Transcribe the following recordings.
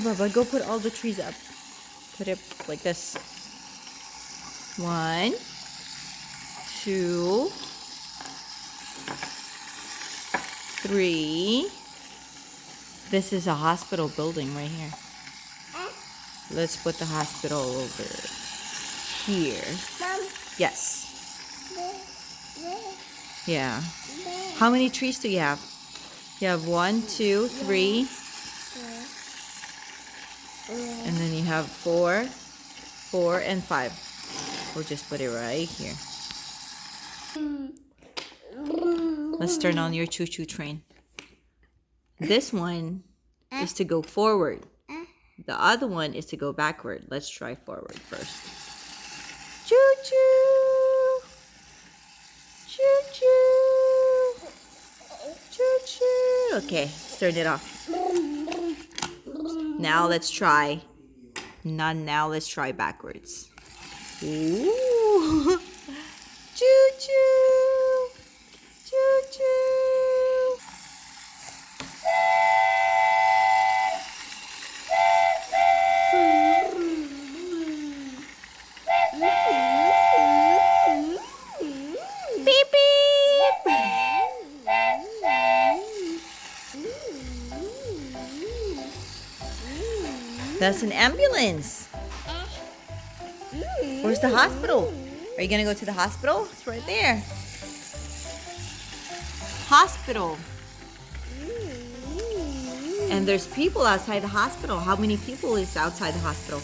Bubba, go put all the trees up. Put it like this. 1, 2, 3. This is a hospital building right here. Let's put the hospital over here. Mom. Yes. Yeah. How many trees do you have? You have 1, 2, 3. And then you have 4, 4, and 5. We'll just put it right here. Let's turn on your choo-choo train. This one is to go forward. The other one is to go backward. Let's try forward first. Choo-choo! Choo-choo! Choo-choo! Okay, turn it off. Now let's try. Now let's try backwards. Ooh! Choo-choo! Choo-choo! Beep beep! That's an ambulance. Where's the hospital? Are you gonna go to the hospital? It's right there. Hospital. And there's people outside the hospital. How many people is outside the hospital?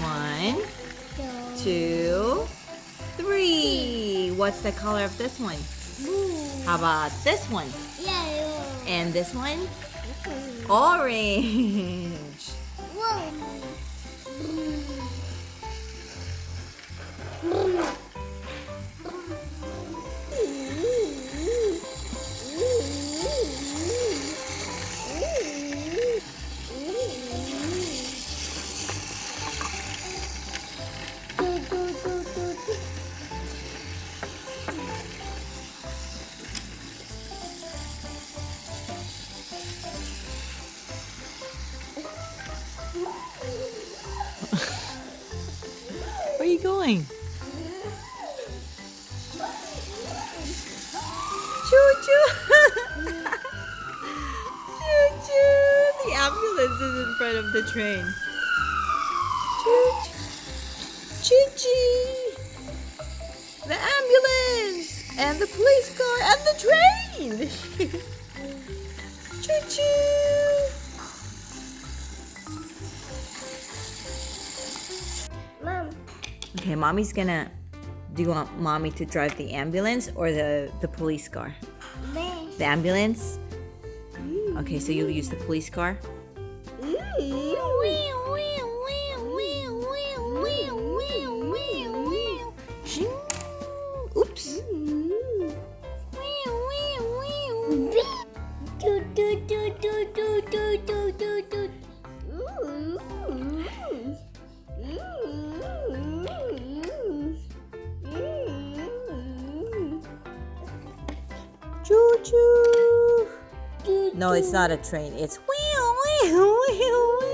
1, 2, 3. What's the color of this one? How about this one? Yellow. And this one? Orange. Where are you going? Choo-choo! Choo-choo! The ambulance is in front of the train. Choo-choo! Choo-choo! The ambulance! And the police car and the train! Choo-choo! Mom. Okay, mommy's gonna... Do you want mommy to drive the ambulance or the police car? The ambulance? Okay, so you'll use the police car? Oops. Choo-choo. No, it's not a train. It's wheel, wheel, wheel, wheel.